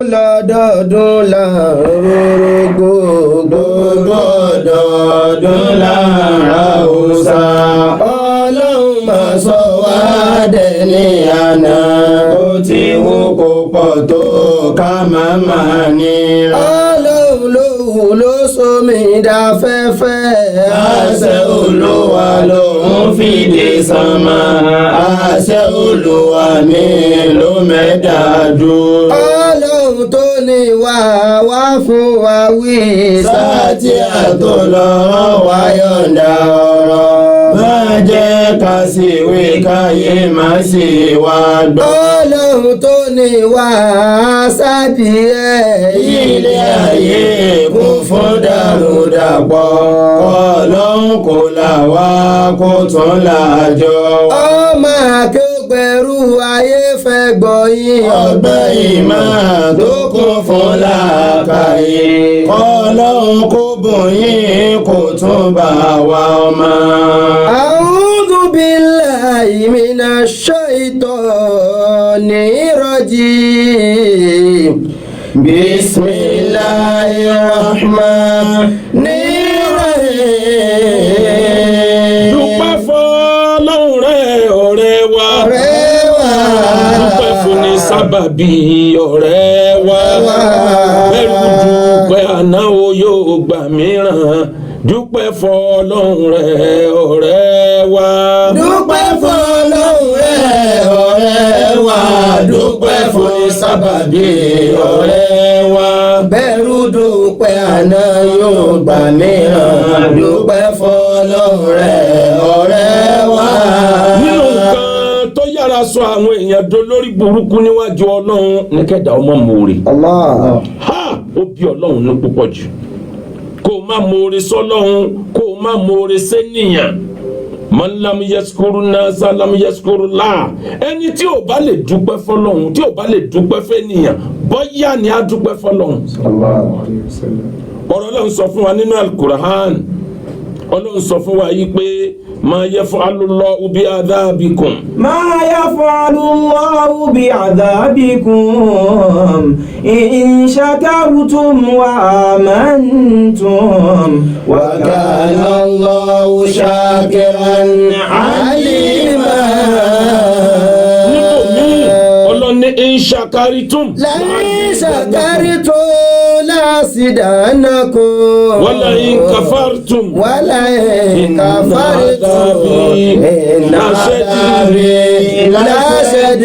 lọ́dọọdún là ń rorogbo gbogbo ọdọọdún là ń ra òòṣà. Ọlọ́run máa sọ wá dẹni àná. Ó ti wù kó pọ̀ tó ká máa máa nira. Ọlọ́run ló wù ló sómi dáfẹ́fẹ́. Àṣẹ Olúwa lòun fìdí sánmà. Àṣẹ Olúwa mi ló mẹ́ta dúró. Ọlọ́run tó ní wá fún wa wí. Sátì àtòlọ́rọ̀ wá yọ̀ǹda ọ̀rọ̀. Má jẹ́ ká sì wí káyé má sì wá gbọ́. Ọlọ́run tó ní wá sábì ẹ̀. Ilé ayé kún fún dàrúdàpọ̀. Ọlọ́run kò là wá kó tún làjọ. Ọmọ akéwògbẹ̀rù ayé fẹ́ gbọ́ yín. Ọgbẹ́ ìmọ̀ tó kún fún làákàyè. Ọlọ́run kó bùn yín kó tún bá wa ọmọ. A'udhu billahi minash shaitonir rajim. Bismillahir rahmanir rahim. Dúpẹ́ f'Ọlọ́run rẹ̀ ọ̀rẹ́ wa. Dúpẹ́ fún ní sábàbí ọ̀rẹ́ wa. Bẹ́rù dúpẹ́ àná o yóò gbà mìíràn. Dúpẹ́ f'Ọlọ́run rẹ̀ ọ̀rẹ́ wa. Dúpẹ́ f'Ọlọ́run rẹ̀ ọ̀rẹ́ wa. Dúpẹ́ fún ní sábàbí ọ̀rẹ́ wa. Bẹ́rù dúpẹ́ àná yóò gbà mìíràn. Dúpẹ́ f'Ọlọ́run rẹ̀ ọ̀rẹ́ wa. Nínú nǹkan tó yára sọ àwọn èèyàn dolórí burúkú níwájú Ọlọ́run ní kẹ́dà ọmọ mòórè. Allah. Ó bí Ọlọ́run ní púpọ̀ jù. Kó o má mòórè sọ́lọ́run, kó o má mòórè sẹ́nìyàn. Man lam yaskuru nasa lam yaskuru la. Ẹni tí ò bá lè dúpẹ́ fọ́lọ́run, tí ò bá lè dúpẹ́ fẹ́nìyàn, bọ́yá ni á dúpẹ́ fọ́lọ́run. Ọ̀rọ̀ Ọlọ́run sọ fún wa nínú Al-Qur'an. Ọlọ́run sọ fún wa yìí pé ma yaf'alullahu bi'adhabikum. Ma yaf'alullahu bi'adhabikum in shakartum wa amantum wa kana Allahu shakiran alima. Ọlọ́run ní in shakaritum. La in shakaritum لأزيدنكم ولئن كفرتم ولئن كفرتم إن عذابي لشديد.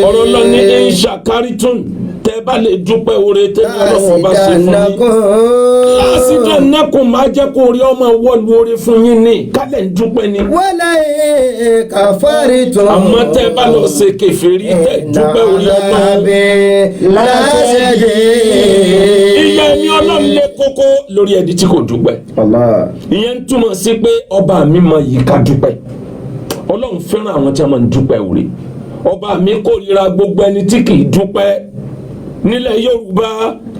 Ọlọ́run ní in shakaritum tẹ́ bá lè dúpẹ́ oore tẹ́ Ọlọ́run bá ṣe fún yín. La'azidannakum máa jẹ́ kó rí ọmọ wọ́ọ̀lù oore fún yín ní kálẹ̀ ń dúpẹ́ ni. ولئن كفرتم àmọ́ tẹ́ bá lọ ṣe kèfèrí tẹ́ dúpẹ́ orí Ọlọ́run. Ìyà ẹni Ọlọ́run lé kókó lórí ẹni tí kò dúpẹ́. Ìyẹn ń túmọ̀ sí pé ọba mi mọ yìí ká dúpẹ́. Ọlọ́run fẹ́ràn àwọn tí a máa ń dúpẹ́ oore. Ọba mi kórìíra gbogbo ẹni tí kì í dúpẹ́. Nílẹ̀ Yorùbá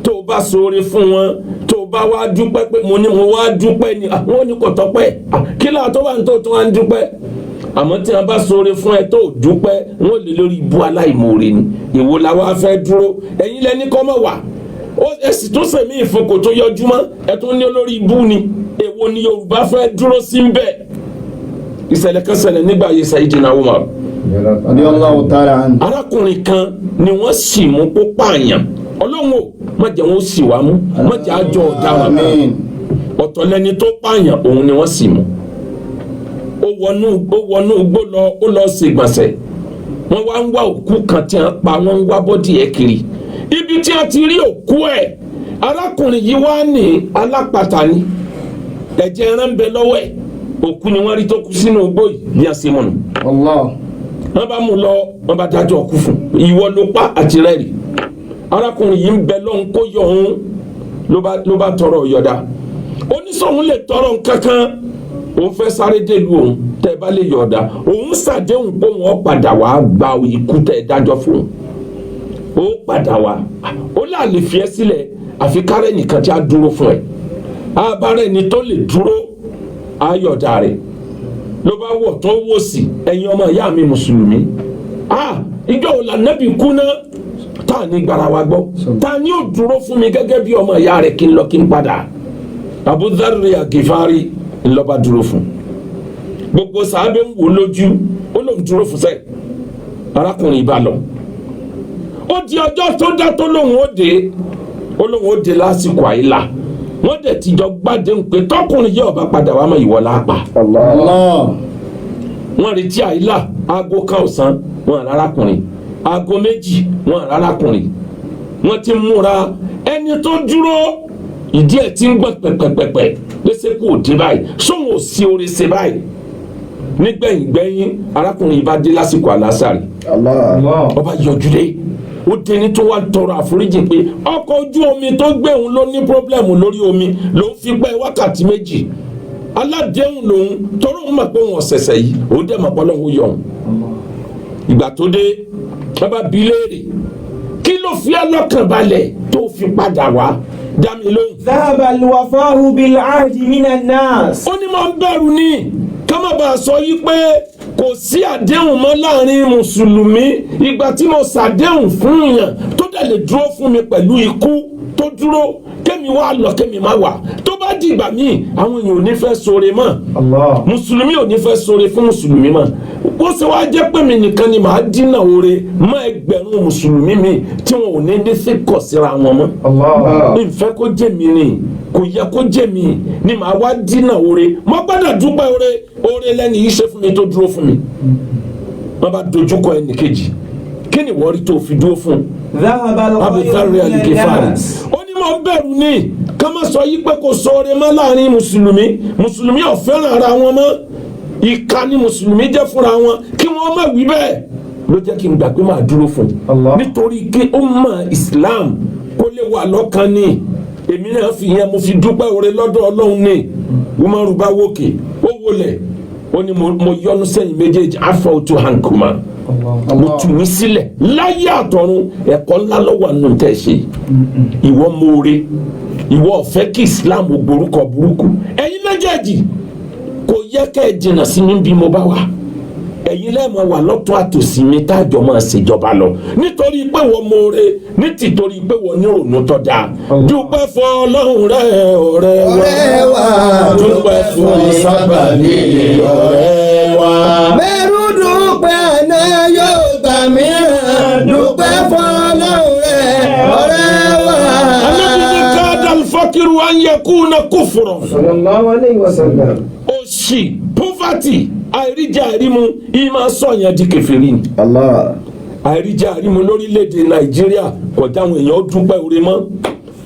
tó bá ṣoore fún wọn tó bá wá dúpẹ́ pé mo wá dúpẹ́ ni àwọn ní kò tọ́pẹ́ kí láà tó wà ní tó wá ń dúpẹ́. Àmọ́ tí a bá ṣoore fún ẹ tó dúpẹ́ wọ́n lè lórí ibú aláìmoore ni. Èwo la wá fẹ́ dúró ẹ̀yin lẹ́ni kọ́ mọ̀ wá ẹ sì tún sẹ̀mí ìfọkò tó yọjú mọ́ ẹ tún ní olórí ibú ni. Èwo ni Yorùbá fẹ́ dúró sí ń bẹ̀. Ìṣẹ̀lẹ̀ kan ṣẹlẹ̀ nígbà ayé Sayyidina Umar. Arákùnrin kan ni wọ́n sì mú kó pààyàn. Ọlọ́run ò má jẹ́ wọn ó sì wá mú má jẹ́ àjọ ọ̀daràn kan. Ọ̀tọ̀ lẹni tó pààyàn òun ni wọ́n sì mú. Ó wọnú igbó lọ ó lọ ṣègbọ̀nsẹ̀. Wọ́n wá ń wá òkú kan tí wọ́n pa wọ́n ń wá bọ́dì ẹ̀ kiri. Ibi tí a ti rí òkú ẹ̀ arákùnrin yìí wá ní alápatà ni ẹ̀jẹ̀ ẹran ń bẹ lọ́wọ́ ẹ̀ òkú ni wọ́n rí tó kú sínú igbó yìí bí a ṣe mọ̀ nù. Wọ́n bá mú lọ wọ́n bá dájọ́ ọkú fún ìwọ ló pa àti rẹ́rì. Arákùnrin yìí ń bẹ lọ́hùn kó yọ òun ló bá tọrọ yọ̀dá. Oníṣòwò lè tọrọ nǹkankan òun fẹ́ sáré délùú òun tẹ́ ẹ bá lè yọ̀dá òun ṣàdéhùn pé wọ́n padà wá gba ikú tẹ́ ẹ dájọ́ fún un. Ó padà wá ó láàlè fi ẹ́ sílẹ̀ àfi kárẹ́ nìkan tí a dúró fún ẹ. Abárẹ́ ni tó lè dúró ayọ̀dá rẹ̀ ló bá wọ̀ tó wò sí ẹ̀yin ọmọ ìyá mi mùsùlùmí. Ìjọ wo la nẹ́bí kú náà tá a ní gbara wa gbọ́ tá a ní ó dúró fún mi gẹ́gẹ́ bí ọmọ ìyá rẹ̀ kí n lọ kí n padà Abu Dharr Al-Ghifari ńlọba dúró fún gbogbo sàábẹ́ ń wò lójú ó lóun dúró fún sẹ́ẹ̀ arákùnrin ìbá lọ ó di ọjọ́ tó dá tó lóun ó dé lásìkò àìlà wọ́n dẹ̀ ti jọ gbádùn pé tọkùnrin yìí ọba padà wà mọ́ ìwọ lápá wọ́n retí àìlà aago kan ọ̀sán wọ́n arákùnrin aago méjì wọ́n arákùnrin wọ́n ti múra ẹni tó dúró ìdí ẹ̀ ti ń gbọ̀n pẹ̀pẹ̀pẹ̀pẹ̀ lẹ́sẹ̀ kò dé báyìí sóhun ò sí oore ṣe báyìí nígbẹ̀yìn arákùnrin yìí bá dé lásìkò àlásàrì ọba yọjú dé ó dẹni tó wá tọrọ àforíjì pé ọkọ̀ ojú omi tó gbé òun ló ní pírọ́blẹ̀mù lórí omi ló ń fi pẹ́ wákàtí méjì aládéhùn lòun tọrọ òun mọ̀ pé òun ọ̀sẹ̀sẹ̀ yìí òun dẹ̀ mọ̀ pé Ọlọ́run yọ òun ìgbà tó dé bàbá bi léèrè kí ló fi ọlọ́kàn balẹ̀ tó fi padà wá dá mi lóhùn. ذهب الوفاء بالعهد من الناس. ó ní máa ń bẹ̀rù ní ká má bàa sọ yí pé kò sí àdéhùn mọ́ láàrin mùsùlùmí ìgbà tí mo ṣàdéhùn fún yàn tó dẹ̀ lè dúró fún mi pẹ̀lú ikú tó dúró kémi wá lọ kémi má wà tó bá di ìgbà míì àwọn èèyàn ò ní fẹ́ ṣoore mọ́ mùsùlùmí ò ní fẹ́ ṣoore fún mùsùlùmí mọ́ ó ṣe wá jẹ́ pé mi nìkan ni màá dínà oore mọ́ ẹgbẹ̀rún mùsùlùmí mi tí wọn ò ní ní sí kọ̀ síra wọn mọ́ ìfẹ́ kó jẹ́ mi ni kò yẹ kó jẹ́ mi ni màá wá dínà oore mo gbọ́dọ̀ dúpẹ́ oore lẹ́ni yìí ṣe fún mi tó dúró fún mi wọ́n bá dojúkọ ẹnì kejì kí ni wọ́n rí tó fi dúró fún Abu Dharr Al-Ghifari ó ní mo bẹ̀rù ní ká má sọ yí pé kò ṣoore mọ́ láàrin mùsùlùmí ò fẹ́ràn ara wọn mọ́ ìka ni mùsùlùmí jẹ́ fúnra wọn kí wọ́n má wí bẹ́ẹ̀ ló jẹ́ kí n gbà pé máa dúró fún nítorí kí umma Islam kó lè wà lọ́kàn ní èmi náà fi yẹn mo fi dúpẹ́ oore lọ́dọ̀ Ọlọ́run ní Umaru bá wòkè ó wọlé ó ní mo yọnu sẹ́yìn méjèèjì afọ́tò hankuma mo tù mí sílẹ̀ láyé àtọ̀run ẹ̀kọ́ ńlá lọ́wọ́ àánú tẹ̀ ṣe ìwọ mọ̀ọ́rẹ́ ìwọ ọ̀fẹ́ kí Islam gborúkọ burúkú ẹ̀yin méjèèjì kò yẹ kẹ́ ẹ jìnnà sí mi bí mo bá wà ẹ̀yin lẹ́ẹ̀mọ̀ wà lọ́tún àtòsí mi tájọ máa ṣèjọba lọ nítorí pé wọ́n mọ̀ọ́rẹ́ ní tìtorí pé wọ́n ní òòrùn tó dáa dúpẹ́ fún Ọlọ́run rẹ ọ̀rẹ́ wa dúpẹ́ fún sábàbí ọ̀rẹ́ wa. bẹ́rù dúpẹ́ àná yóò gbà mìíràn dúpẹ́ fún Ọlọ́run rẹ ọ̀rẹ́ wa. alábìbí káàdà fakiru an yakuna kufran. sallallahu alayhi wa sallam. òṣì poverty àìríjà àìrímu ìmọ̀ sọ̀yàn di kèfèrí ni. àìríjà àìrímu lórílẹ̀‐èdè Nàìjíríà kọjá àwọn èèyàn ó dúpẹ́ oore mọ́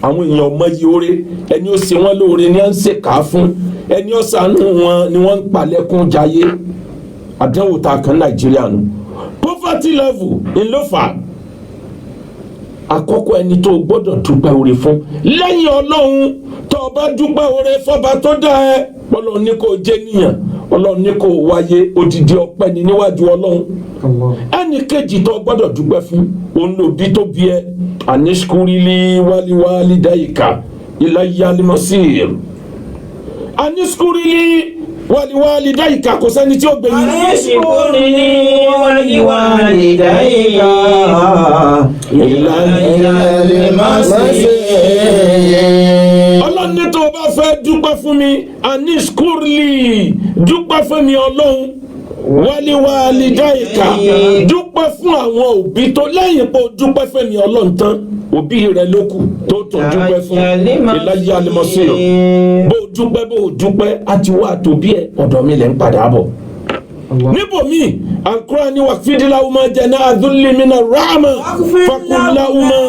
àwọn èèyàn ọmọ yìí oore ẹni ó ṣe wọ́n lóore ni à ń ṣèkà fún ẹni ó ṣàánú wọn ni wọ́n ń palẹ̀kùn jayé àdánwò tá a kan Nàìjíríà nù poverty level ńlọ́fà àkọ́kọ́ ẹni tó gbọ́dọ̀ dúpẹ́ oore fún lẹ́yìn Ọlọ́run tó o bá dúpẹ́ oore fọ́ba tó dá ẹ Ọlọ́run ní kò jẹ́ níyàn Ọlọ́run ní kò wáyé odidi ọpẹ́ ni níwájú Ọlọ́run ẹnì kejì tó gbọ́dọ̀ dúpẹ́ fún òun lòbí tó bí ẹ anishkurili waliwali dayika ilayali masir anishkurili waliwali dayika kò sẹ́ni tí ó gbẹ̀yìn. anishkurili waliwali dayika ilayali masir. Ọlọ́run ní tó o bá fẹ́ dúpẹ́ fún mi anishkurili dúpẹ́ fún mi Ọlọ́run waliwali dayika dúpẹ́ fún àwọn òbí tó lẹ́yìn pé o dúpẹ́ fún mi Ọlọ́run tán òbí rẹ ló kù tó tún dúpẹ́ fún ìlàyé alimọ́síyọ̀ bó o dúpẹ́ àti wá àtòbí ẹ ọ̀dọ̀ mi lẹ́ ń padà bọ̀. níbòmí Al-Qur'ani waqfidlahuma janaha-dhulli mina rahma fakullahuma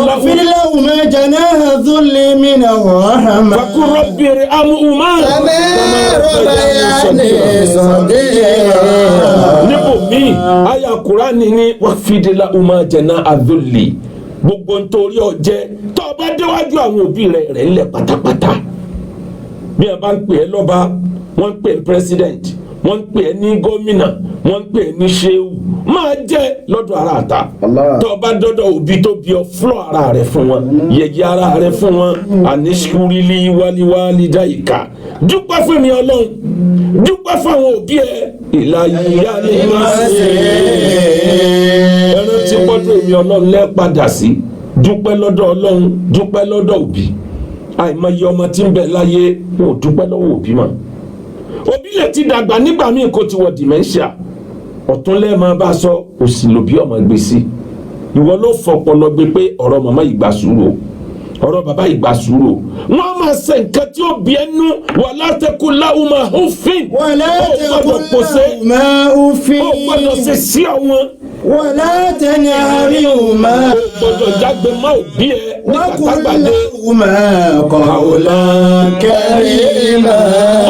waqfidlahuma janaha-dhulli mina rahma fakul rabbi irhamhuma kama rabbayani saghira. níbòmí àyá Al-Qur'ani ní waqfidlahuma janaha-dhulli gbogbo nítorí ọjẹ́ tó o bá déwájú àwọn òbí rẹ̀ ńlẹ̀ pátápátá bí ẹ bá ń pè é lọ́ba wọ́n ń pè é president wọ́n ń pè é ní gómìnà wọ́n ń pè é ní ṣéwù máa jẹ́ lọ́dọ̀ ara àta tó o bá dọ́dọ̀ òbí tó bí ọ fúlọ̀ ara rẹ̀ fún wọn yẹ̀yẹ́ ara rẹ̀ fún wọn anishkurili waliwali dayika dúpẹ́ fún mi Ọlọ́run dúpẹ́ fún àwọn òbí ẹ ìlàyà ni máa ṣe ẹran tí gbọ́dọ̀ èmi ọlọ́run lẹ́ padà sí dúpẹ́ lọ́dọ̀ ọlọ́run dúpẹ́ lọ́dọ̀ òbí àìmọye ọmọ tí ń bẹ láyé wọn ò dúpẹ́ lọ́wọ́ òbí mọ́ òbí lè ti dàgbà nígbà míì kó ti wọ dementia ọ̀tún lẹ́ẹ̀ máa bá sọ òsì lòbí ọmọ gbé sí ìwọ ló fọpọlọ gbé pé ọ̀rọ̀ màmá ìgbà sùúrù ọ̀rọ̀ bàbá ìgbà sùúrù wọ́n máa ṣe nǹkan tí ó bí ẹnu wala taqul lahuma uffin wala taqul lahuma uffin ó gbọ́dọ̀ ṣe sí àwọn wala tanharhuma ó gbọ́dọ̀ jágbe má òbí ẹ nígbà tágbàdé lahuma qawlan karima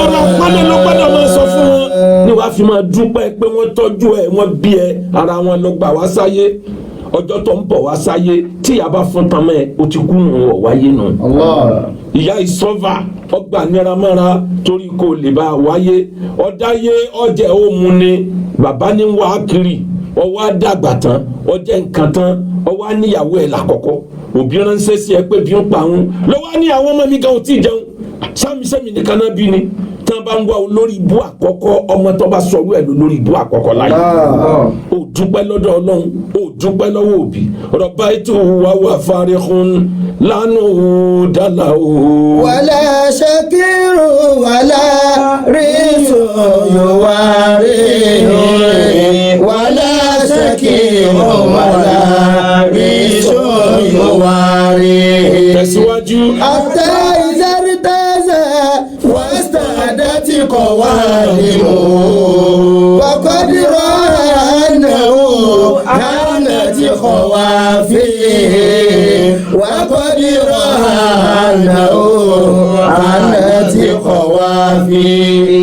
ọ̀rọ̀ pálẹ̀ ló gbọ́dọ̀ máa sọ fún wọn ni wàá fi máa dúpẹ́ pé wọ́n tọ́jú ẹ wọ́n bí ẹ ara wọn ló gbà wá sáyé ọjọ́ tó ń bọ̀ wá sáyé tí ìyá bá fún tamọ́ ẹ o ti kú nù ọ̀ wáyé nù. ìyá ìsọ́fà ọgbà níramọ́ra torí kò lè bá a wáyé ọ̀dáyé ọjẹ́ òmu ni bàbá ní wá kiri ọwọ́ àdàgbà tán ọjẹ́ nǹkan tán ọwọ́ àníyàwó ẹ̀ làkọ́kọ́ òbí ránṣẹ́ sí ẹ pé bí ń pa òun lọ́wọ́ ní àwọn ọmọ mi gan ò tí ì jẹun sẹ́mi nìkan náà bí ni tí wọ́n bá ń wá olórí ibú àkọ́kọ́ ọmọ tó bá sọ̀rọ̀ ẹ̀ lórí ibú àkọ́kọ́ láyé ó dúpẹ́ lọ́dọ̀ ọlọ́run ó dúpẹ́ lọ́wọ́ òbí rọ̀bá ètò wà fárihun lánàá dàlà o. wàlá ṣakiru wàlá ríṣu yòówá rí wàlá ṣakiru wàlá ríṣu yòówá rí. tẹ̀síwájú. àtẹ ìzẹ́rìtẹ́sẹ̀ wàsítàdẹ́tì kọ̀ wá nínú wàkọ́dìrọ̀ ànáwó ànàtì kọ̀ wá fi wàkọ́dìrọ̀ ànáwó ànàtì kọ̀ wá fi.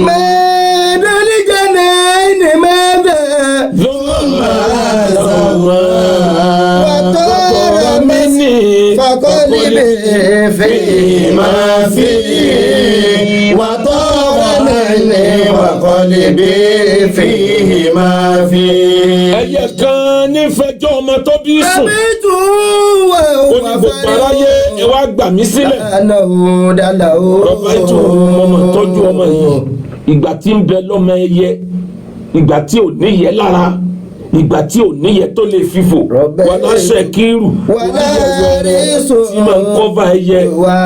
mẹ́ẹ̀ẹ́dọ́líjẹ́ náà ní mẹ́ẹ̀ẹ́dẹ́ lọ́mọ àzọ̀wọ́ wàtọ́rọ̀ mẹ́sì fàkọ́lìbẹ̀ fèèmà fèè wàtọ́rọ̀ mẹ́ni fàkọ́lìbẹ̀ fèèmà fèè. ẹyẹ kan nífẹ̀ẹ́jọ́ ọmọ tó bí sùn ẹbí tún wà ó ní gbogbo aráyé ẹ wá gbà mí sílẹ̀. ànáwó dàlà ó. rọ̀bá ètò ọmọ tọ́jú ọmọ yìí ìgbà tí ń bẹ lọ́mọ ẹyẹ ìgbà tí ò níyẹ lára ìgbà tí ò níyẹ tó lè fífò wàlá ṣẹkírù wàlá ríṣu tí máa ń kọ́fà ẹyẹ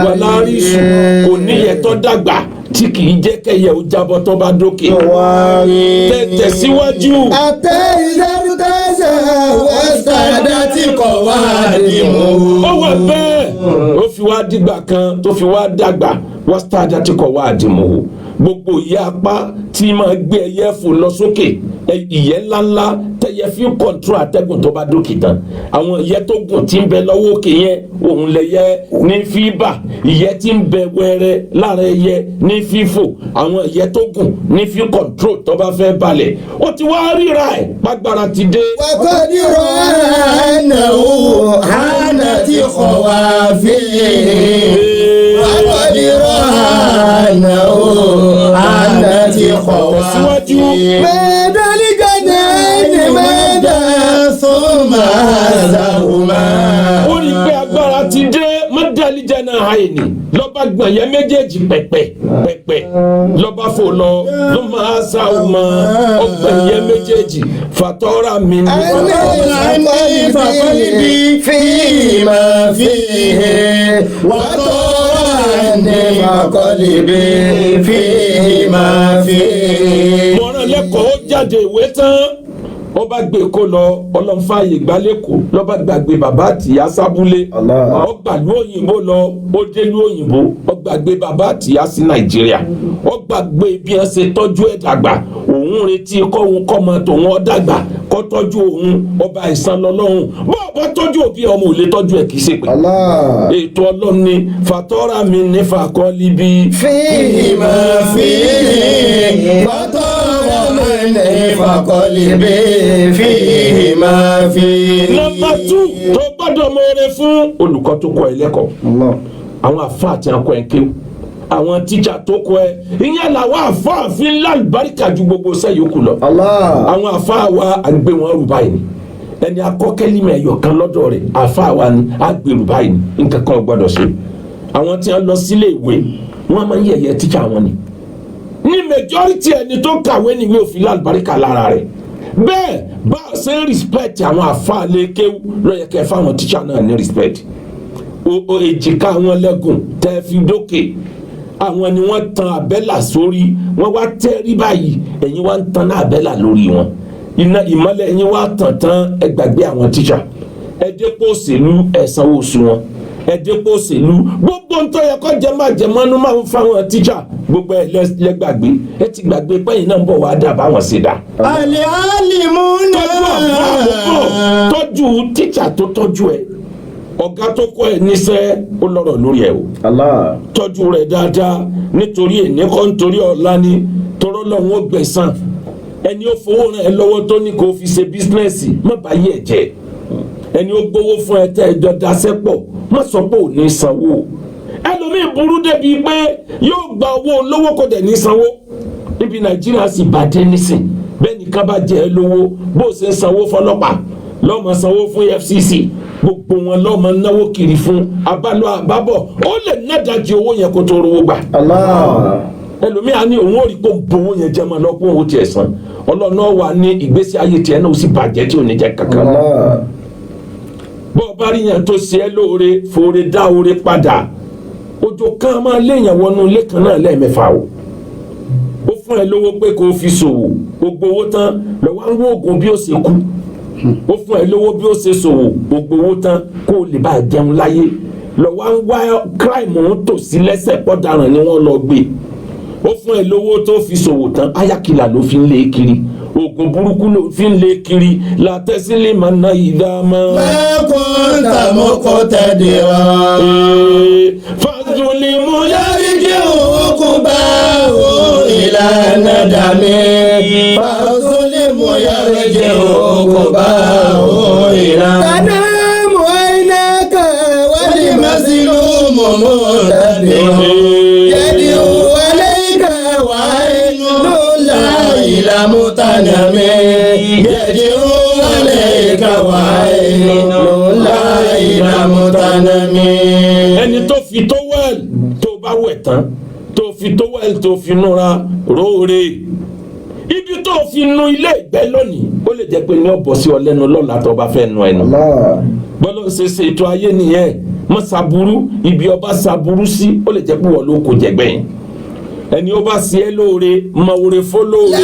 wàlá ríṣu kò níyẹ tó dàgbà tí kì í jẹ́ kẹ́yẹ ó jábọ́ tó bá dókè. tẹ̀síwájú. àtẹ ìdárúdásẹ̀ wàsítàdẹ́tì kọ̀ wá nínú. ó wà bẹ́ẹ̀ ó fi wá dìgbà kan tó fi wá dàgbà wàsítàdẹ́tì kọ̀ wá dìmú gbogbo ìyá apá tí máa gbé ẹyẹ fò lọ sókè ìyẹ́ ńláńlá tẹyẹ fi kọ̀ntró àtẹ́gùn tó bá dókè tán àwọn ìyẹ́ tó gùn tí ń bẹ lọ́wọ́ òkè yẹn òun lẹyẹ ní fíbà ìyẹ́ tí ń bẹ wẹ́rẹ́ lára ẹyẹ ní fífò àwọn ìyẹ́ tó gùn ní fi kọ̀ntró tó bá fẹ́ balẹ̀ ó ti wá ríra ẹ̀ pàgbára ti dé. wàkọ́dìrọ̀ ànáwó ànàtì kọ̀ wá fi wàkọ́dìrọ̀ ànáwó ànàtì kọ̀ wá fi. mẹ́ẹ̀ẹ́dọ́líjẹ́ náà ní mẹ́ẹ̀ẹ́dẹ́ sọ́mà àzàwùmá. ó rí i pé agbára ti dé mọ́dálíjà náà àìní lọ́ba gbọ̀nyẹ méjèèjì pẹ̀pẹ̀ lọ́ba fò lọ ló máa sá ọmọ ọgbọ̀nyẹ méjèèjì fàtọ́ra mi ní fàkọ́lìbí fíìmà fíìhì wàtọ́ra ní fàkọ́lìbí fíìmà fíìhì. mọ̀ràn lẹ́kọ̀ọ́ ó jáde ìwé tán ó bá gbé kó lọ ọlọ́nfààyè gbálẹ́kọ̀ọ́ ló bá gbàgbé bàbá àtìyá sábúlé ó gbàlú òyìnbó lọ ó délú òyìnbó ó gbàgbé bàbá àtìyá sí nàìjíríà ó gbàgbé bí wọ́n ṣe tọ́jú ẹ̀ dàgbà òun retí kọ́hún kọ́mọ tòun ó dàgbà kó tọ́jú òun ọba ìsan lọ́lọ́hún bó o bá tọ́jú òbí ọmọ ò lè tọ́jú ẹ̀ kì í ṣe pé ètò ọlọ́run ni fàtọ́ra mi ní fàkọ́lí bí. fíìmà fíìmì wàtọ́ra mi ní fàkọ́lìbí fíìmà fíìmì. nọ́mbà 2 tó gbọ́dọ̀ mọ̀ọ́rẹ́ fún olùkọ́ tó kọ́ ẹ lẹ́kọ̀ọ́ àwọn àfáà àti akọ ẹ̀ kéwù àwọn tíjà tó kọ́ ẹ ìyẹn làwọn àfáà fi ńlá àlùbáríkà ju gbogbo sẹ́yòókù lọ àwọn àfáà wa àgbẹ̀ wọn rù báyìí ni ẹni akọ́kẹ́límẹ̀ ẹ̀yọ̀ kan lọ́dọ̀ rẹ̀ àfáà wa ni àgbèrú báyìí ni nǹkan kan gbọ́dọ̀ ṣe àwọn tí wọ́n lọ sílé ìwé wọ́n máa ń yẹ̀yẹ́ tíjà wọn ni ní majority ẹni tó kàwé níwé òfin lálùbáríkà lára rẹ̀ bẹ́ẹ̀ bá a ṣe ń respect àwọn àfáàlẹ́ kéwú lọ́yẹ̀ kẹ́ fáwọn tíṣà náà ní respect o èjìká wọn lẹ́gùn tẹ́ fi dókè àwọn ni wọ́n tan àbẹ́là sórí wọ́n wá tẹ́rí báyìí ẹ̀yin wá ń tan àbẹ́là lórí wọn iná ìmọ́lẹ̀ ẹ̀yin wá tàn ẹ gbàgbé àwọn tíṣà ẹ dépò òṣèlú ẹ sanwó oṣù wọn ẹ dépò òṣèlú gbogbo ń tó yẹ kó jẹ máa jẹ mọ́nú máa ń fáwọn tíṣà gbogbo ẹ lẹ́gbàgbé ẹ ti gbàgbé pẹ́yìn náà ń bọ̀ wá dà báwọn ṣe dà. àlè àlìmúnà. tọ́jú tíṣà tó tọ́jú ẹ ọ̀gá tó kọ́ ẹ níṣẹ́ ó lọ́rọ̀ lórí ẹ o. Allah. tọ́jú rẹ̀ dáadáa nítorí èní kọ́ nítorí ọ̀la ni tọ́rọ́ lọ́hún ó gbẹ̀san ẹni ó fowó ràn ẹ́ lọ́wọ́ tó ní kó fi ṣe bísínẹ́sì má bá yẹ jẹ́ ẹni ó gbowó fún ẹ tẹ́ ẹjọ́ daṣẹ́ pọ̀ má sọ pé ò ní sanwó ẹlòmíì burú débi pé yóò gba owó olówó kò dẹ̀ ní sanwó níbi Nàìjíríà sì bàjẹ́ nísìn bẹ́ẹ̀ nìkan bá jẹ́ ẹ lówó bó ṣe ń sanwó fọlọ́pàá lọ́mọ sanwó fún EFCC gbogbo wọn lọ́mọ náwó kiri fún abálọ́ àbábọ̀ ó lè nádàjì owó yẹn kó tó rówó gbà. Allah. ẹlòmíà ní òun ò rí pé gbowó yẹn jẹ́ máa lọ́pọ̀ owó tiẹ̀ san ọlọ́nà wà ní ìgbésí ayé tiẹ̀ náà ó sì bàjẹ́ tí ò ní jẹ́ kankan. Allah. bó o bá rí yẹn tó ṣe é lóore fòore dá oore padà òjò kan máa léèyàn wọnú ilé kan náà lẹ́ẹ̀mẹ́fà o ó fún ẹ lówó pé kó o fi ṣòwò gbogbo owó tán lọ́wọ́ ń wó oògùn bí ó ṣe kú ó fún ẹ lówó bí ó ṣe ṣòwò gbogbo owó tán kó o lè bá a jẹun láyé lọ́wọ́ ń wá crime ń tò sí lẹ́sẹ̀ pọ́daràn ni wọ́n lọ gbé ó fún ẹ lówó tó fi ṣòwò tán ayákìlá ló fi ń lé kiri oògùn burúkú ló fi ń lé kiri látẹ́sílẹ̀ máa ná ìdámọ́. mẹ́kọ̀ọ́ tàmọ́kọ́ tẹ̀dẹ̀ wá. fàdúlì mú yẹ́rì jẹ́ òkú bá o ìlànà dàmí. fàdúlì mú yẹ́rì jẹ́ òkú bá o ìlànà. kàdá mú iná kà wálé màsílù mọ̀mọ́ tẹ̀dẹ̀ wá. yẹ́dì wálé kà wá inú lọ́la ìlàmú tànàmí. yẹ́dì wálé kà wá inú lọ́la ìlàmú tànàmí. ẹni tó fi tówẹ́ẹ̀lì tó bá wẹ̀ tán tó fi tówẹ́ẹ̀lì tó fi núra róore ibi tó fi nu ilé ìgbẹ́ lónìí ó lè jẹ́ pé ní ọ̀bọ̀ sí ọ lẹ́nu lọ́la tó bá fẹ́ nu ẹnu. bọ́lá ń ṣe ètò ayé nìyẹn mọ́ sàbúrú ibi ọba sàbúrú sí ó lè jẹ́ pé wọ́n ló kó jẹ̀gbẹ́yìn ẹni ó bá sí ẹ lóore mọ òre fó lóore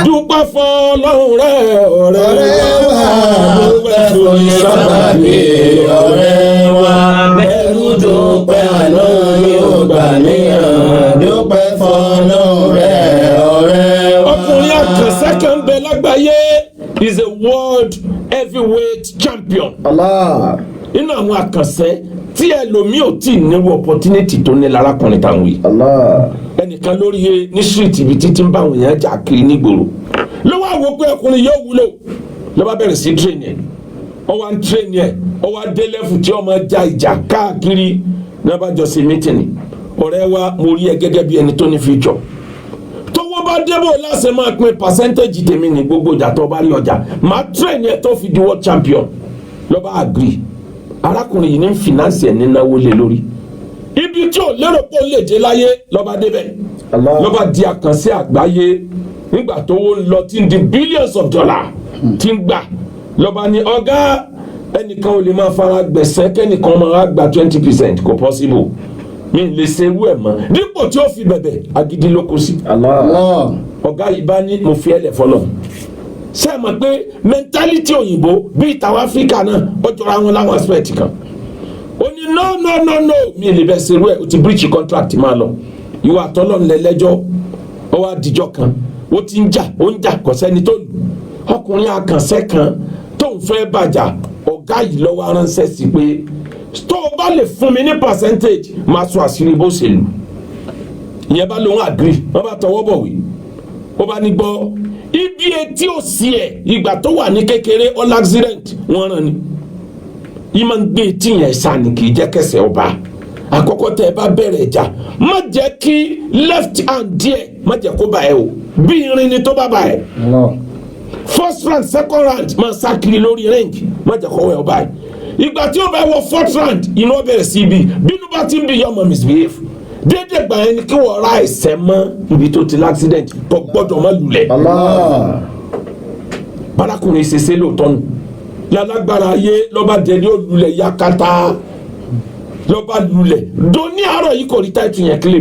dúpẹ́ fún Ọlọ́run rẹ ọ̀rẹ́ wa dúpẹ́ fún sábàbí ọ̀rẹ́ wa bẹ́rù dúpẹ́ àná yóò gbà níyàn dúpẹ́ fún Ọlọ́run rẹ ọ̀rẹ́ wa. ọkùnrin àkànṣe kan bẹ lágbàáyé is a world heavyweight champion. Allah. nínú àwọn àkànṣe tí ẹlòmíì ò tí ì nírú opportunity tó ní lárakùnrin táwọn yìí. Allah. ẹnìkan lórí ní street ibi títí ń bá àwọn èèyàn jà kiri nígboro ló wá wò pé ọkùnrin yóò wúlò ló bá bẹ̀rẹ̀ sí train yẹn ó wá ń train yẹn ó wá dé level tí ọmọ ja ìjà káàkiri náà bá jọ sí meeting ọ̀rẹ́ wa mo rí ẹ gẹ́gẹ́ bí ẹni tó ní future tówó bá débò láṣẹ máa pín percentage tèmi ní gbogbo ìjà tó bá rí ọjà máa train yẹn tó fi di world champion ló bá agree arákùnrin yìí ní finance ẹ̀ nínáwó lé lórí ibi tí ò lérò pé ó lè dé láyé lọ́ba débẹ̀ lọ́ba di àkànṣe àgbáyé nígbà tó ń lọ tí ń di billions of dollars tí ń gbà lọ́ba ní ọ̀gá ẹnìkan ò lè máa fara gbẹ̀sẹ̀ kẹ́nìkan máa gba 20% kò possible mi lè ṣe irú ẹ̀ mọ́ dípò tí ó fi bẹ̀bẹ̀ agídí ló kó sí. ọ̀gá yìí bá ní mo fi ẹlẹ̀ fọlọ́ ṣé ẹ mọ̀ pé mentality òyìnbó bíi tàwọn áfíríkà náà ó jọra wọn láwọn aspect kan ó ní no mi lè bẹ̀ ṣe irú ẹ̀ o ti breach contract máa lọ ìwà àtọ́lọ́ ńlẹ̀ lẹ́jọ́ ó wá dijọ́ kan ó ti ń jà kò sẹ́ni tó lù ọkùnrin àkànṣe kan tó ń fẹ́ bàjá ọ̀gá yìí lọ́wọ́ aránṣẹ́ sí pé tó o bá lè fún mi ní percentage máa sọ àṣírí bó ṣe lù ìyẹn bá lóun agree wọ́n bá tọwọ́ bọ̀wé ó bá ní gbọ́ ibi etí òsì ẹ̀ ìgbà tó wà ní kékeré all accident wọ́n rán ni ìmọ̀ ń gbé etí yẹn sani kì í jẹ́ kẹsẹ̀ ọba àkọ́kọ́ tẹ́ ẹ bá bẹ̀rẹ̀ ẹja má jẹ́ kí left hand díẹ̀ má jẹ́ kó bá ẹ o bí irin ni tó bá bá ẹ first round second round máa sá kiri lórí ring má jẹ́ kó wẹ̀ ọ báyìí ìgbà tí ó bá wọ fourth round inú ó bẹ̀rẹ̀ sí ibi bínú bá ti ń bí yọmọ misbehave dédé gbà yẹn ni kí wọ́n ra ẹsẹ̀ mọ́ ibi tó ti l'accident kò gbọ́dọ̀ má lulẹ̀. bárakùnrin ṣẹṣẹ lóòótọ́ nù lálágbára ayé lọ́ba dẹni ó lulẹ̀ yakata lọ́ba lulẹ̀ doni àárọ̀ yìí kò rí táìtù yẹn kílè.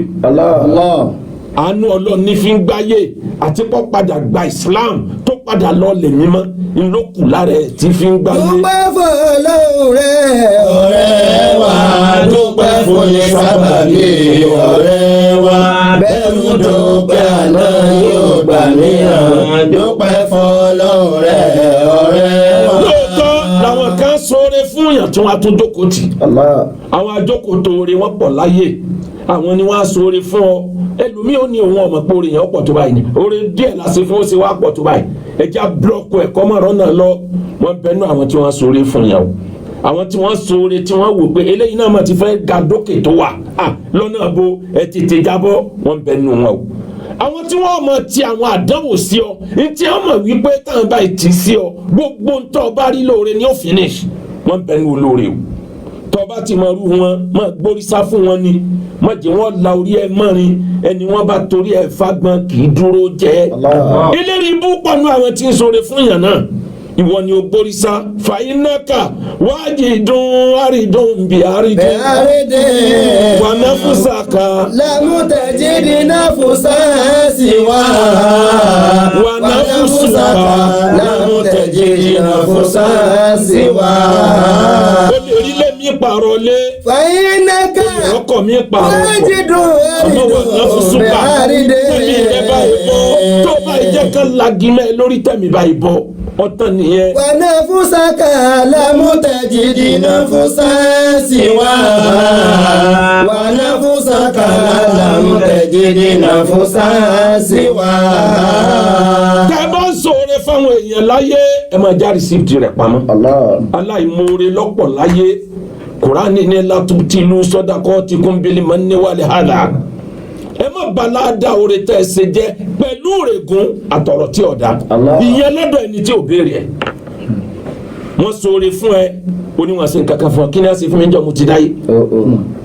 àánú Ọlọ́run ní fi ń gbáyé àti pọ́ padà gba Islam tó padà lọ lè mímọ́ ńlọ́kù lára ẹ̀ tí fi ń gbáyé. dúpẹ́ fọlọ́run rẹ̀ ọ̀rẹ́ wa dúpẹ́ fún ní sábàbí ọ̀rẹ́ wa bẹ́ẹ̀rù dúpẹ́ àná yóò gbà mìíràn dúpẹ́ fọlọ́run rẹ̀ ọ̀rẹ́ wa. lóòótọ́ làwọn kan sóore fún yàn tí wọ́n á tún jókòó tì. àwọn ajókòó toore wọ́n pọ̀ láyé àwọn ni wọ́n á sóore fún ọ ẹlòmíì ó ní òun ọmọ pé oore yẹn ó pọ̀ tó báyìí ni oore díẹ̀ lásìkò fún ó sì wá pọ̀ tó báyìí ẹja búlọ́ọ̀kù ẹ̀kọ́ mọ̀rọ̀ náà lọ wọ́n bẹnu àwọn tí wọ́n sóore fún yẹn o àwọn tí wọ́n sóore tí wọ́n wò pé eléyìí náà mà ti fẹ́ ga dókè tó wà lọ́nà bo ẹ tètè jábọ́ wọ́n bẹnu wọn o àwọn tí wọ́n mọ̀ ti àwọn àdánwò sí ọ ní tí wọ́n mọ̀ wípé táwọn báyìí ti sí ọ gbogbo ń tọ́ bá rí lóore ni ó finish wọ́n bẹnu olóore o tọba ti máa rú wọn máa gbórísá fún wọn ni má jẹ́ wọn la orí ẹ mọ́rin ẹni wọn bá torí ẹ fagbọn kì í dúró jẹ́ eléyìí ibú pọnú àwọn tí ń ṣoore fún yàn náà ìwọ ni o gbórísá fàyínàkà wájì dùn àrídùn bí àrídùn wà náfúsàkà lámútẹ̀jídì náfúsà sí wá wà náfúsàkà lámútẹ̀jídì náfúsà sí wá. orílẹ̀ mi pààrọ̀ lé fàyínàkà ọkọ̀ mi pààrọ̀ wájì dùn ọmọ wà náfúsàkà bí àrídùn tẹ̀mí rẹ báyìí bọ́ tó báyìí jẹ́ ká lagimẹ́ lórí tẹ̀mí báyìí bọ́ ọ̀tán nìyẹn. wà náfúsàkà lámútẹ̀jídì náfúsà sí wá wà náfúsàkà lámútẹ̀jídì náfúsà sí wá. tẹ́ bá ń ṣoore fáwọn èèyàn láyé ẹ máa já rìsíìtì rẹ̀ pamọ́. aláìmoore lọ́pọ̀ láyé kùránì ní látúntìlú sọ́dàkọ́ ti kún bílí mọ́ níwálé hàdà ẹ má balada oore tẹ́ ẹ ṣe jẹ́ pẹ̀lú rẹ̀gùn àtọ̀rọ̀ tí ọ̀dà ìyẹn lọ́dọ̀ ẹni tí ò béèrè ẹ̀ wọ́n ṣoore fún ẹ oníwọ̀n ṣe nǹkan kan fún ọ kí ni a ṣe fún mi jọ mo ti dáyé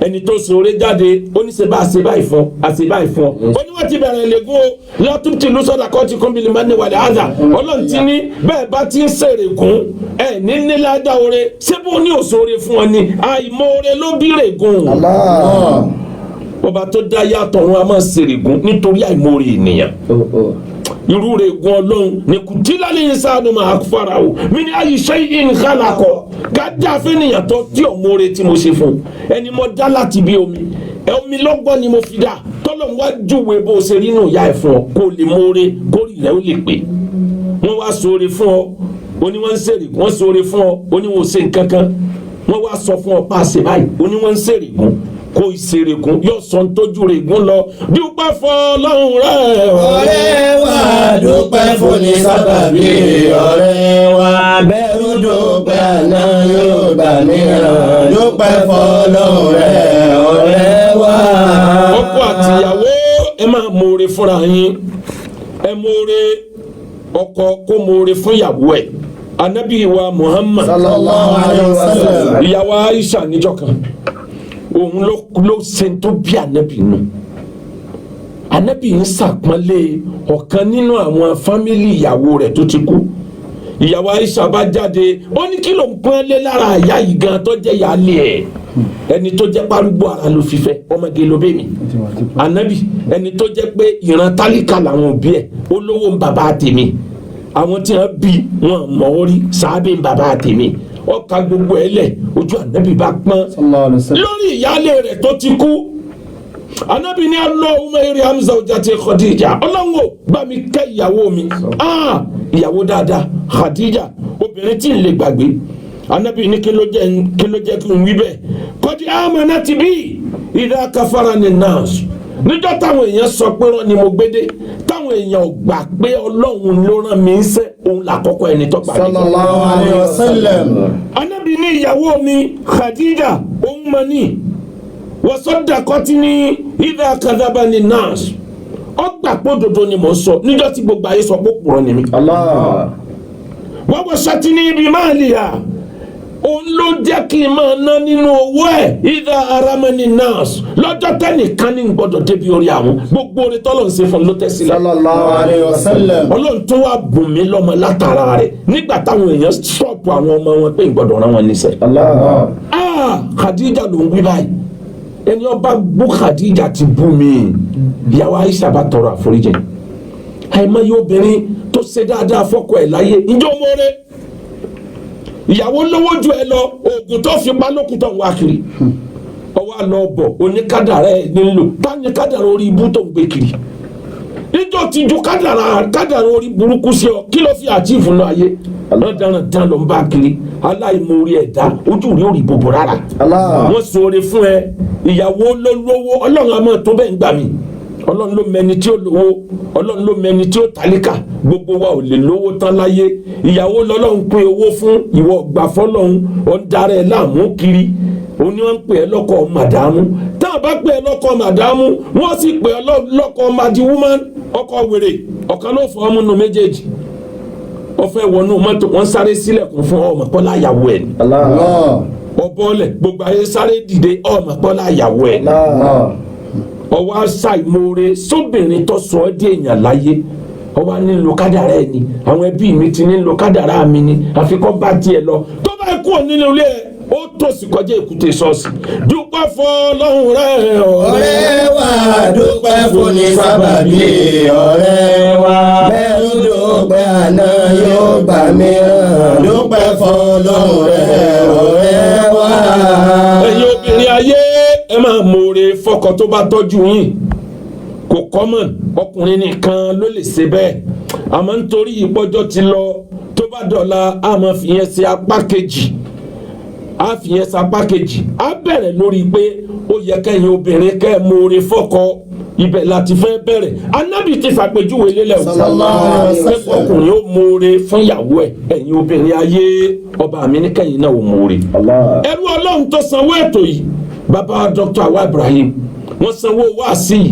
ẹni tó ṣoore jáde ó ní ṣe bá a ṣe báyìí fún a ṣe báyìí fún ọ oníwọ̀n ti bẹ̀rẹ̀ lẹ́gùn o látúntì lùsọ̀dà kọ́ ti kún bíi mani wàlẹ̀ àdà ọlọ́run ti ní bẹ́ẹ̀ bá ti ń ṣèrè gùn ẹ ní nílá dá oore ṣé bó ní òṣoore fún ọ ni àìmoore ló bí règùn ọba tó dá yàtọ̀ wọn a máa ṣèrè gùn nítorí àìmoore ènìyàn irú rẹ̀ gun ọlọ́run ní kùtìlá lè sáànù máa fara o mi ní ayé ṣe ìnkàlà kọ ká dá fẹ́nìyàn tó tí ọmọọrẹ tí mo ṣe fún ẹni mo dá láti bí omi lọ́gbọ́n ni mo fi dá tọ́lọ̀ wá júwe bó ṣe rí nù ya ẹ̀ fún ọ kó lè mọ́ọ́rẹ́ kórì rẹ̀ ó lè pè wọ́n wá ṣoore fún ọ oní wọ́n ń ṣèrè wọ́n ṣoore fún ọ oní wọ́n ṣe nǹkan kan wọ́n wá sọ fún ọ pa àṣẹ báyìí oní wọ́n ń ṣèrè gùn kó ìṣèrègùn yóò sọ tójú rẹ̀ gún lọ dúpẹ́ fọlọ́run rẹ̀ ọ̀rẹ́ wa dúpẹ́ fún ní sábàbí ọ̀rẹ́ wa bẹ́rù dúpẹ́ àná yóò gbà mìíràn dúpẹ́ fọlọ́run rẹ̀ ọ̀rẹ́ wa. ọkọ àtìyàwó ẹ máa mọ̀ọ́rẹ́ fúnra yín ẹ mọ̀ọ́rẹ́ ọkọ kó mọ̀ọ́rẹ́ fún ìyàwó ẹ̀ anabi wa Muhammad sallallahu alayhi wa sallam ìyàwó Aisha níjọ́ kan òun ló ṣe tó bí anabi nù anabi ń ṣàpọ́nlé ọ̀kan nínú àwọn fámìlì ìyàwó rẹ̀ tó ti kú ìyàwó Aisha bá jáde ó ní kí ló ń pọ́nlé lára àyà yìí gan tó jẹ́ ìyáálé ẹ̀ ẹni tó jẹ́ párúgbó ara ló fi fẹ́ ọmọge ló bẹ́ mi anabi ẹni tó jẹ́ pé ìran tálíkà làwọn òbí ẹ̀ olówó ń bàbá tèmi àwọn tí wọ́n bí wọn mọ̀ orí sábẹ́ ń bàbá tèmi ọkà gbogbo ẹ lẹ ojú anabi bá pọ́n lórí ìyáálé rẹ̀ tó ti kú anabi ní Allahumma irham zawjati Khadija ọlọ́wọ́ bá mi kẹ́ ìyàwó mi ìyàwó dáadáa Khadija obìnrin tí ń lè gbàgbé anabi ní kí ló jẹ́ kí n wí bẹ́ẹ̀ qad amanat bi idha kafarani nas níjọ́ táwọn èèyàn sọ pé rán ni mo gbédé táwọn èèyàn gbà pé ọlọ́run ló rán mi ń sẹ́ òun làkọ́kọ́ ẹni tó gbàgbé. sallallahu alayhi wa sallam. anabi ní ìyàwó mi Khadija òun mọ ní wasaddaqatni idha kadhabani nas ọgbà pọ́dodo ni mò ń sọ níjọ́ tí gbogbo ayé sọ pé òpùrọ́ ni mi. Allah. wa wasatni bi maliha òun ló jẹ́ kí n máa ná nínú owó ẹ̀ ìdá aramani nas lọ́jọ́ tẹ́nìkan ní gbọ́dọ̀ débi orí àwọn gbogbo orí tọ́lọ̀ ń ṣe fún ló tẹ́sílẹ̀. sallallahu alayhi wa sallam. ọlọ́run tó wá bùn mí lọ́mọ látara rẹ̀ nígbà táwọn èèyàn sọ̀pù àwọn ọmọ wọn pé ìgbọ́dọ̀ rán wọn níṣẹ́. Khadija ló ń wí báyìí ẹni ọba bú Khadija ti bú mi ìyàwó Aisha bá tọrọ àforíjì àìmọye obìnrin tó ṣe dáadáa fọ́kọ ẹ̀ láyé ìjọ mọ́rẹ́ ìyàwó lówó ju ẹ lọ oògùn tó fi pa lókun tó ń wá kiri ọwọ́ àná bọ̀ oníkádàrá ẹ̀ nílò táyì kádàrá orí ibú tó ń gbé kiri níjọ́ ti ju kádàrá orí burúkú sí ọ kí ló fi àjíìfù náà ayé lọ́dọ̀ràn dán ló ń bá kiri aláìmoore ẹ̀dá ojú rí orí bòbò rárá wọ́n ṣoore fún ẹ ìyàwó ló lówó ọlọ́run àmọ́ tó bẹ́ẹ̀ ń gbà mí ọlọ́run ló mẹni tí ó lówó ọlọ́run ló mẹni tí ó tálíkà gbogbo wa ò lè lówó tán láyé ìyàwó lọ́lọ́run pín owó fún ìwọ gbà fọ́lọ́run ó ń darẹ̀ láàmú kiri òun ni wọ́n ń pè ẹ́ lọ́kọ màdámù tá a bá pè ẹ́ lọ́kọ màdámù wọ́n sì pè ẹ́ lọ́kọ madiwoman ọkọ wèrè ọ̀kan ló fọ́ ọmú nu méjèèjì ọfẹ wọnú mọ́tò wọn sáré sílẹ̀kùn fún ọmọ pọlá àyàwó ẹ ọbọlẹ gbogbo ayé sáré dìde ọmọ pọlá àyàwó ẹ ọwọ àṣàìmoore sóbìnrin tó sọ ọ́ di èèyàn láyé ọwọ nílò kádàrá ẹ ni àwọn ẹbí mi ti nílò kádàrá mi ni àfikọ́ bá tiẹ̀ lọ tó bá kú nínú ilé ẹ ó tòsí kọjá èkúté ṣọ́ọ̀ṣì dúpẹ́ fọlọ́hún rẹ̀ ọ̀rẹ́ wa dúpẹ́ fún ní sábàbí ọ̀rẹ́ wa bẹ́ẹ̀ dúpẹ́ àná yóò gbà mìíràn dúpẹ́ fọlọ́hún rẹ̀ ọ̀rẹ́ wa. ẹ̀yin obìnrin ayé ẹ máa mọ̀ọ́rẹ́ fọkọ tó bá tọ́jú yín kò kọ́mọ̀ ọkùnrin nìkan ló lè ṣe bẹ́ẹ̀ àmọ́ nítorí ìpọ́jọ́ ti lọ tó bá dọ̀la a máa fi yẹn ṣe apá kejì a fi yẹn sapá kejì a bẹ̀rẹ̀ lórí pé ó yẹ kẹ́yìn obìnrin kẹ́ ẹ mọ̀ọ́rẹ́ fọ́kọ ibẹ̀ láti fẹ́ bẹ̀rẹ̀ anábì ti fàpèjúwe lélẹ̀ o ọkùnrin ó mọ̀ọ́rẹ́ fún ìyàwó ẹ̀ ẹ̀yin obìnrin ayé ọba mi ní kẹ́yìn náà ó mọ̀ọ́rẹ́ ẹrú ọlọ́run tó sanwó ètò yìí bàbá Dr. Awa Ibrahim wọ́n sanwó wáàsí yìí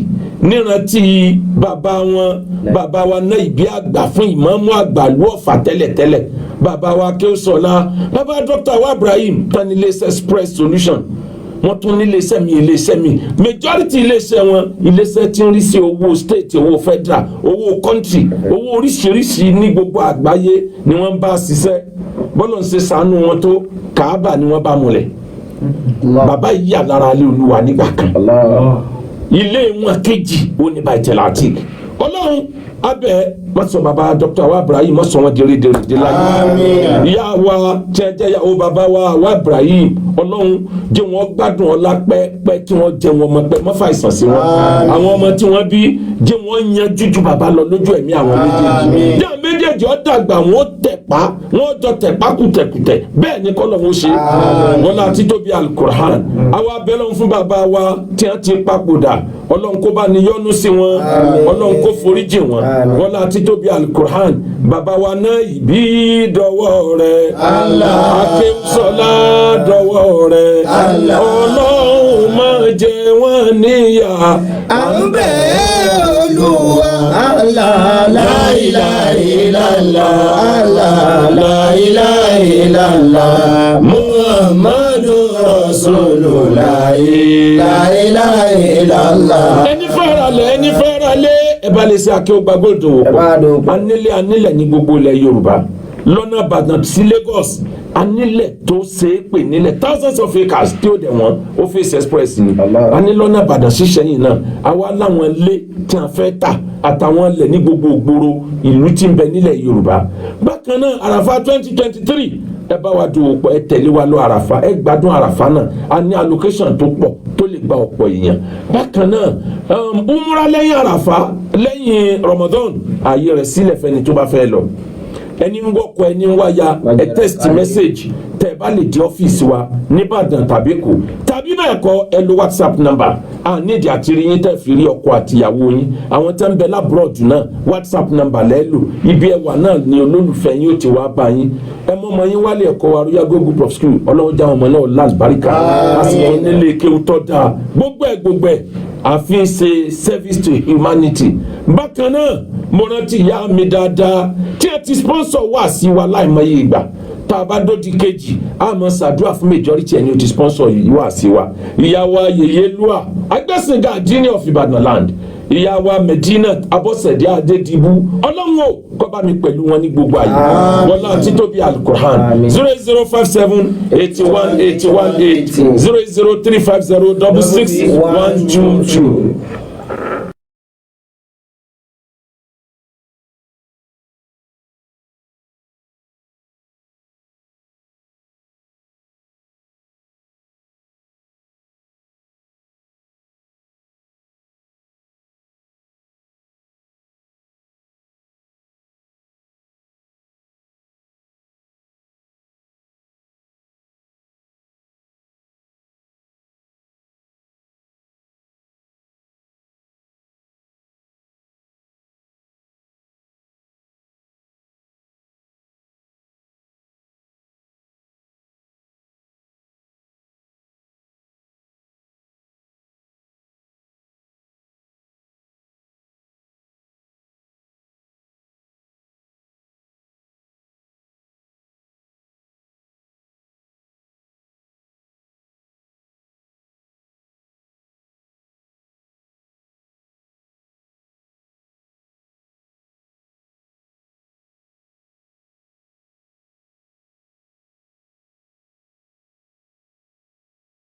nírántí bàbá wa náà ìbí àgbà fún ìmáàmù àgbà lú Ọ̀fà tẹ́lẹ̀tẹ́lẹ̀ bàbá wa Kéwùsọ̀lá bàbá Dr. Awa Ibrahim tán ní iléeṣẹ́ Express Solution wọ́n tún ní iléeṣẹ́ mi majority iléeṣẹ́ wọn iléeṣẹ́ tí ń rí sí owó state owó federal owó country owó oríṣiríṣi ní gbogbo àgbáyé ni wọ́n bá ṣiṣẹ́ bọ́lọ̀ ń ṣe sànú wọn tó Kàábà ni wọ́n bá múlẹ̀ bàbá yìí yà lára ilé Olúwa nígbà kan ilé wọn kejì ó ní Baitul Atiq ọlọ́run abẹ́ mọ́sọ̀ bàbá Dr. Awa Ibrahim mọ́sọ̀ wọn dèrèdèrè láyé ìyá wa jẹ́jẹ́ ìyàwó bàbá wa Awa Ibrahim ọlọ́run jẹ́ wọn gbádùn ọlá pẹ́ẹ́pẹ́ kí wọ́n jẹ́ wọn mọ́ pẹ́ mọ́fà ìsàn sí wọn àwọn ọmọ tí wọ́n bí jẹ́ wọn yanjú ju bàbá lọ lójú ẹ̀mí àwọn méjèèjì jẹ́ méjèèjì ó dàgbà wọn tẹ̀pá wọn jọ tẹ̀pá kùtẹ̀kùtẹ̀ bẹ́ẹ̀ ni kọ́ lọ́wọ́ ṣe wọn láti tóbi Al-Qur'an àwa abẹ́lẹ́ fún bàbá wa tí wọ́n ti papòdà ọlọ́run kó bá ní yọ́nú sí wọn ọlọ́run kó foríjì wọn wọn láti tóbi Al-Qur'an bàbá wa náà ìbí dọwọ́ rẹ̀ Akéwùsọ̀lá dọwọ́ rẹ̀ ọlọ́run máa jẹ wọ́n níyà à ń bẹ̀ Olúwa Allah la ilaha illallah Allah la ilaha illallah Muhammadu Rasulullah la ilaha illallah. ẹni fẹ́ràn ẹ bá lè ṣe Akéwùgbà Gold pọ̀ anílẹ̀ ní gbogbo ilẹ̀ Yorùbá lọ́nà Ìbàdàn sí Lagos anílẹ̀ tó ṣe é pè nílẹ̀ thousands of acres tí ó dẹ̀ wọ́n ó face express ni anílọ́nà Ìbàdàn sí Ṣẹ̀yìn náà àwa láwọn ilé tí a fẹ́ tà àtàwọn ilẹ̀ ní gbogbo ògbóró ìlú tí ń bẹ nílẹ̀ Yorùbá bákan náà Àràfá 2023 ẹ bá wa dùn ọ̀pọ̀ ẹ tẹ̀lé wa lọ Àràfá ẹ gbádùn Àràfá náà a ní allocation tó pọ̀ tó lè gba ọ̀pọ̀ èèyàn bákan náà umra lẹ́yìn Àràfá lẹ́yìn Ramadan ààyè rẹ̀ sílẹ̀ fẹ́ni tó bá fẹ́ lọ ẹni ń wọ́kọ̀ ẹni ń wáyà ẹ text message tẹ́ bá lè di ọ́fíìsì wa nìbàdàn tàbí Èkó tàbí bẹ́ẹ̀ kọ́ ẹ lo WhatsApp number nídìí àti rí yín tẹ́ fi rí ọkọ àtìyàwó yín àwọn tẹ́ ń bẹ lábúrọ̀dù náà WhatsApp number lẹ́lò ibi ẹwà náà ni olólùfẹ́ yín ó ti wá bá yín ẹ mọ́ ọmọ yín wálé ẹ̀kọ́ wa Royal Group of School ọlọ́run já ọmọ náà lásìbáríkà lásìkò nílé kéwú tọ́ da gbogbo ẹ̀ àfi ṣe service to humanity bákan náà mo rántí ìyá mi dáadáa tí ẹ ti sponsor wá sí wa láìmọye ìgbà tá a bá dódi kejì a máa ṣàdúrà fún majority ẹni o ti sponsor yìí wá sí wa ìyá wa yèyé lua agbẹ́sìngà àdínní of Ibadan land ìyá wa Medina Abọ́sẹ̀dé Adédìbú ọlọ́run ò kó bá mi pẹ̀lú wọn ní gbogbo àyè wọlá títóbi alukur'an 080578181800350666122.